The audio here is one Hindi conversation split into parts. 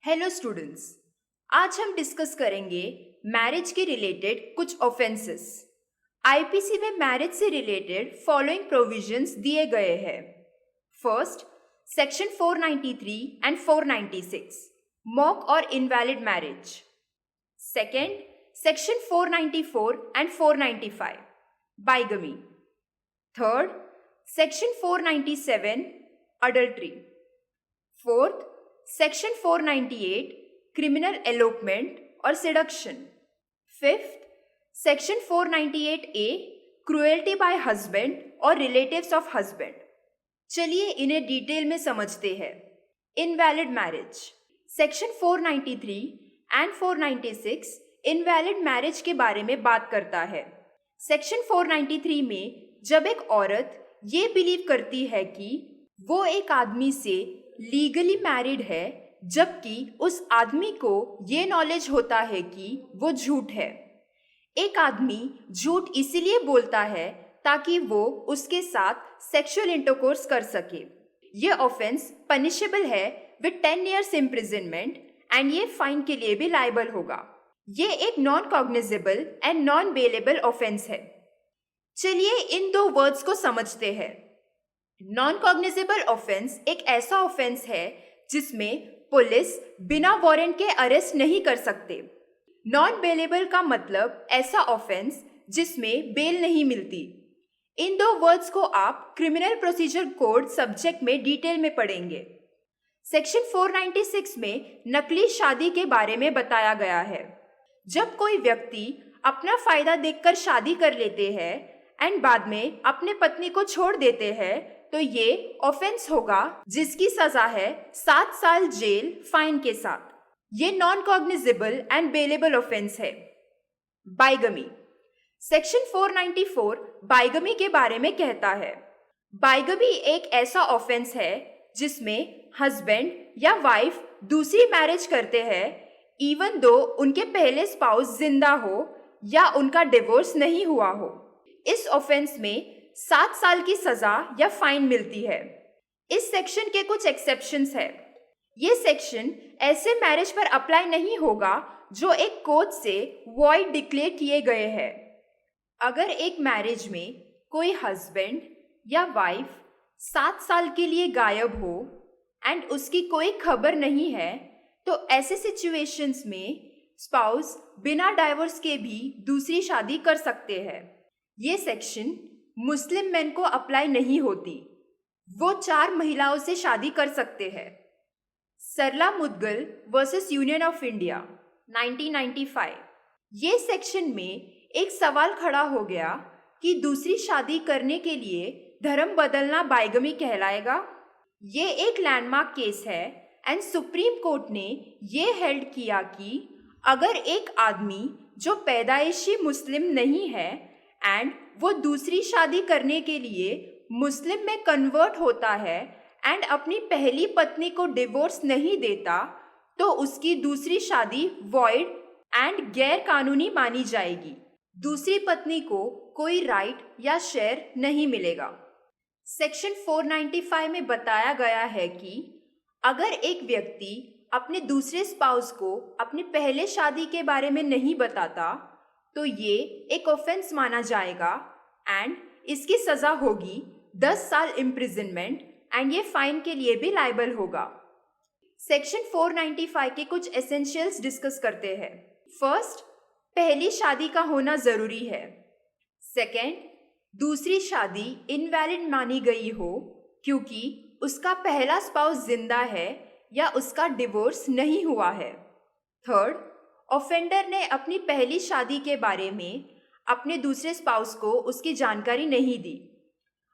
Hello students. आज हम डिस्कस करेंगे मैरिज के रिलेटेड कुछ ऑफेंसेस। आईपीसी में मैरिज से रिलेटेड फॉलोइंग प्रोविजंस दिए गए हैं। फर्स्ट, सेक्शन 493 एंड 496 मॉक और invalid marriage. Second, section 494 and 495 bigamy. Third, section 497 adultery. Fourth, section 498 criminal elopement और seduction. Fifth, section 498 A cruelty by husband और रिलेटिव्स ऑफ हस्बैंड। चलिए इन्हें डिटेल में समझते हैं। Invalid marriage, section 493 and 496 invalid marriage के बारे में बात करता है। सेक्शन 493 में जब एक औरत ये बिलीव करती है कि वो एक आदमी से लीगली मैरिड है, जबकि उस आदमी को ये नॉलेज होता है कि वो झूठ है। एक आदमी झूठ इसीलिए बोलता है ताकि वो उसके साथ सेक्सुअल इंटरकोर्स कर सके। ये ऑफेंस पनिशेबल है विद 10 years इम्प्रिजनमेंट एंड ये फाइन के लिए भी लायबल होगा। ये एक non cognizable and non bailable offence है। चलिए इन दो वर्ड्स को समझते हैं। नॉन कॉग्निजेबल ऑफेंस एक ऐसा ऑफेंस है जिसमें पुलिस बिना वारंट के अरेस्ट नहीं कर सकते। नॉन बेलेबल का मतलब ऐसा ऑफेंस जिसमें बेल नहीं मिलती। इन दो वर्ड्स को आप क्रिमिनल प्रोसीजर कोड सब्जेक्ट में डिटेल में पढ़ेंगे। सेक्शन 496 में नकली शादी के बारे में बताया गया है। जब कोई व्यक्ति अपना फायदा देखकर शादी कर लेते हैं एंड बाद में अपने पत्नी को छोड़ देते हैं, तो ये ऑफेंस होगा जिसकी सजा है 7 साल जेल फाइन के साथ। ये non cognizable and bailable offence है। बाइगमी, सेक्शन 494 बाइगमी के बारे में कहता है। बाइगमी एक ऐसा ऑफेंस है जिसमें हस्बैंड या वाइफ दूसरी मैरिज करते हैं इवन दो उनके पहले स्पाउस जिंदा हो या उनका डिवोर्स नहीं हुआ हो। इस ऑफेंस में 7 साल की सजा या फाइन मिलती है। इस सेक्शन के कुछ एक्सेप्शंस है। ये सेक्शन ऐसे मैरिज पर अप्लाई नहीं होगा जो एक कोर्ट से वॉइड डिक्लेयर किए गए हैं। अगर एक मैरिज में कोई हस्बैंड या वाइफ 7 साल के लिए गायब हो एंड उसकी कोई खबर नहीं है, तो ऐसे सिचुएशंस में स्पाउस बिना डाइवोर्स के भी दूसरी शादी कर सकते हैं। ये सेक्शन मुस्लिम मेन को अप्लाई नहीं होती। वो 4 महिलाओं से शादी कर सकते हैं। Sarla Mudgal versus Union of India 1995। ये सेक्शन में एक सवाल खड़ा हो गया कि दूसरी शादी करने के लिए धर्म बदलना बाइगमी कहलाएगा। ये एक लैंडमार्क केस है एंड सुप्रीम कोर्ट ने ये हेल्ड किया कि अगर एक आदमी जो पैदाइशी मुस्लिम नहीं है एंड वो दूसरी शादी करने के लिए मुस्लिम में कन्वर्ट होता है एंड अपनी पहली पत्नी को डिवोर्स नहीं देता, तो उसकी दूसरी शादी वॉइड एंड गैर कानूनी मानी जाएगी। दूसरी पत्नी को कोई राइट या शेयर नहीं मिलेगा। सेक्शन 495 में बताया गया है कि अगर एक व्यक्ति अपने दूसरे स्पाउस को अपनी पहले शादी के बारे में नहीं बताता, तो ये एक ऑफेंस माना जाएगा एंड इसकी सजा होगी 10 साल इम्प्रिजनमेंट एंड ये फाइन के लिए भी लायबल होगा। सेक्शन 495 के कुछ एसेंशियल्स डिस्कस करते हैं। फर्स्ट, पहली शादी का होना जरूरी है। सेकेंड, दूसरी शादी इनवैलिड मानी गई हो क्योंकि उसका पहला स्पाउस जिंदा है या उसका डिवोर्स नहीं हुआ है। थर्ड, ऑफेंडर ने अपनी पहली शादी के बारे में अपने दूसरे स्पाउस को उसकी जानकारी नहीं दी।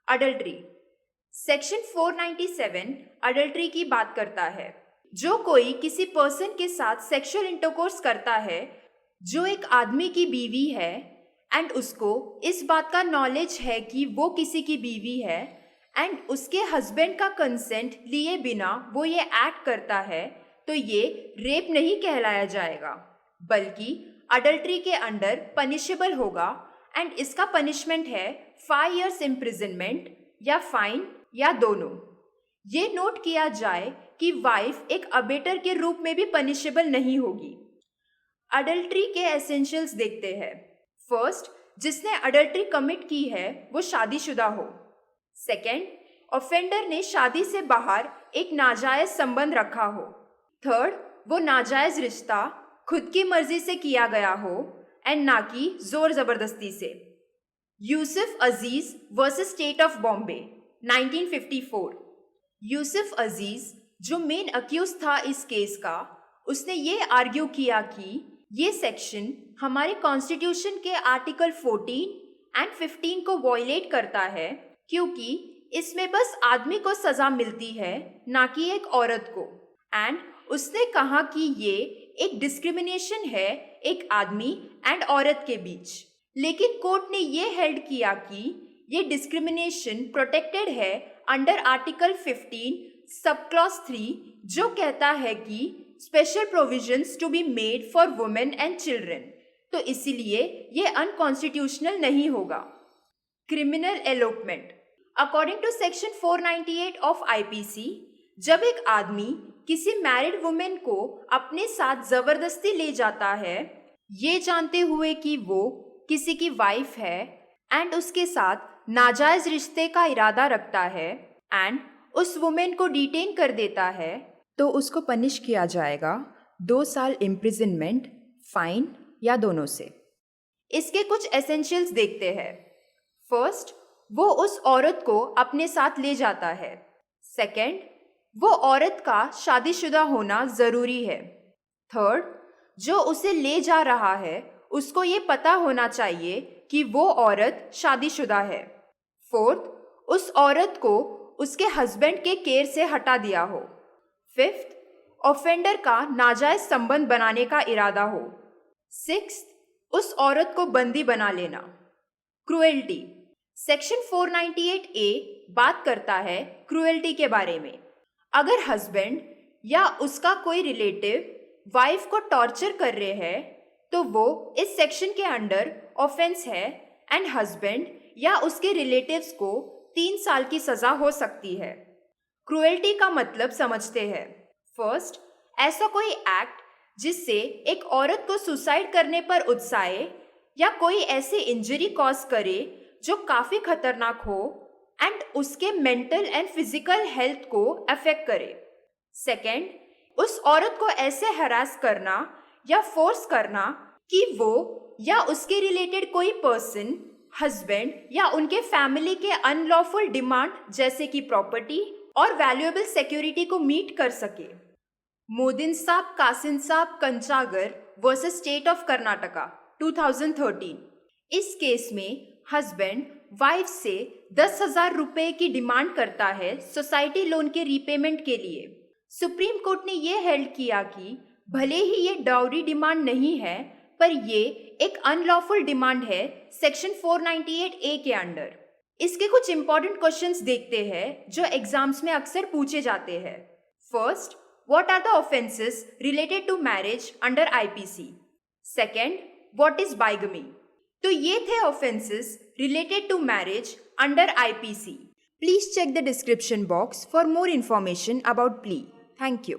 अडल्ट्री, सेक्शन 497 अडल्ट्री की बात करता है। जो कोई किसी पर्सन के साथ सेक्सुअल इंटरकोर्स करता है जो एक आदमी की बीवी है एंड उसको इस बात का नॉलेज है कि वो किसी की बीवी है एंड उसके हस्बैंड का कंसेंट लिए बिना वो ये एक्ट करता है, तो ये रेप नहीं कहलाया जाएगा, बल्कि अडल्ट्री के अंडर पनिशेबल होगा एंड इसका पनिशमेंट है 5 years इम्प्रिजनमेंट या फाइन या दोनों। ये नोट किया जाए कि वाइफ एक अबेटर के रूप में भी पनिशेबल नहीं होगी। अडल्ट्री के एसेंशियल्स देखते हैं। फर्स्ट, जिसने अडल्ट्री कमिट की है वो शादीशुदा हो। सेकेंड, ऑफेंडर ने शादी से बाहर एक नाजायज संबंध रखा हो। थर्ड, वो नाजायज रिश्ता खुद की मर्जी से किया गया हो एंड ना कि जोर जबरदस्ती से। Yusuf Aziz versus state of Bombay 1954। Yusuf Aziz जो मेन अक्यूज था इस केस का, उसने ये आर्ग्यू किया कि ये सेक्शन हमारे कॉन्स्टिट्यूशन के आर्टिकल 14 एंड 15 को वॉयलेट करता है, क्योंकि इसमें बस आदमी को सजा मिलती है ना कि एक औरत को। एंड उसने कहा कि ये एक डिस्क्रिमिनेशन है एक आदमी एंड औरत के बीच। लेकिन कोर्ट ने ये हेल्ड किया कि ये डिस्क्रिमिनेशन प्रोटेक्टेड है अंडर आर्टिकल 15 सब क्लॉज 3, जो कहता है कि special provisions to be made for women and children. तो इसीलिए ये अनकॉन्स्टिट्यूशनल नहीं होगा। Criminal elopement according to section 498 of IPC, जब एक आदमी किसी मैरिड वुमेन को अपने साथ जबरदस्ती ले जाता है, ये जानते हुए कि वो किसी की वाइफ है एंड उसके साथ नाजायज रिश्ते का इरादा रखता है एंड उस वुमेन को डिटेन कर देता है, तो उसको पनिश किया जाएगा 2 साल इम्प्रिजनमेंट, फाइन या दोनों से। इसके कुछ एसेंशियल्स देखते हैं। फर्स्ट, वो उस औरत को अपने साथ ले जाता है। सेकंड, वो औरत का शादीशुदा होना जरूरी है। थर्ड, जो उसे ले जा रहा है उसको ये पता होना चाहिए कि वो औरत शादीशुदा है। फोर्थ, उस औरत को उसके हस्बैंड के केयर से हटा दिया हो। फिफ्थ, ऑफेंडर का नाजायज संबंध बनाने का इरादा हो। सिक्स्थ, उस औरत को बंदी बना लेना। क्रुएल्टी सेक्शन 498A बात करता है क्रुएल्टी के बारे में। अगर हस्बैंड या उसका कोई रिलेटिव वाइफ को टॉर्चर कर रहे हैं तो वो इस सेक्शन के अंडर ऑफेंस है एंड हस्बैंड या उसके रिलेटिव्स को 3 साल की सजा हो सकती है। क्रुएल्टी का मतलब समझते हैं। फर्स्ट, ऐसा कोई एक्ट जिससे एक औरत को सुसाइड करने पर उकसाए या कोई ऐसे इंजरी कॉज करे जो काफी खतरनाक हो एंड उसके मेंटल एंड फिजिकल हेल्थ को अफेक्ट करे। सेकेंड, उस औरत को ऐसे हरास करना या फोर्स करना कि वो या उसके रिलेटेड कोई पर्सन, हस्बैंड या उनके फैमिली के अनलॉफुल डिमांड जैसे कि प्रॉपर्टी और वैल्यूएबल सिक्योरिटी को मीट कर सके। मोदिन साहब कासिन साहब कंचागर वर्सेस स्टेट ऑफ कर्नाटका 2013। इस केस में हस्बैंड वाइफ से 10,000 रुपए की डिमांड करता है सोसाइटी लोन के रीपेमेंट के लिए। सुप्रीम कोर्ट ने यह हेल्ड किया कि भले ही ये डाउरी डिमांड नहीं है, पर ये एक अनलॉफुल डिमांड है सेक्शन 498A के अंडर। इसके कुछ इंपॉर्टेंट क्वेश्चंस देखते हैं जो एग्जाम्स में अक्सर पूछे जाते हैं। First, what are the offences related to marriage under IPC? Second, what is bigamy? तो ये थे offences related to marriage under IPC. Please check the description box for more information about plea. Thank you.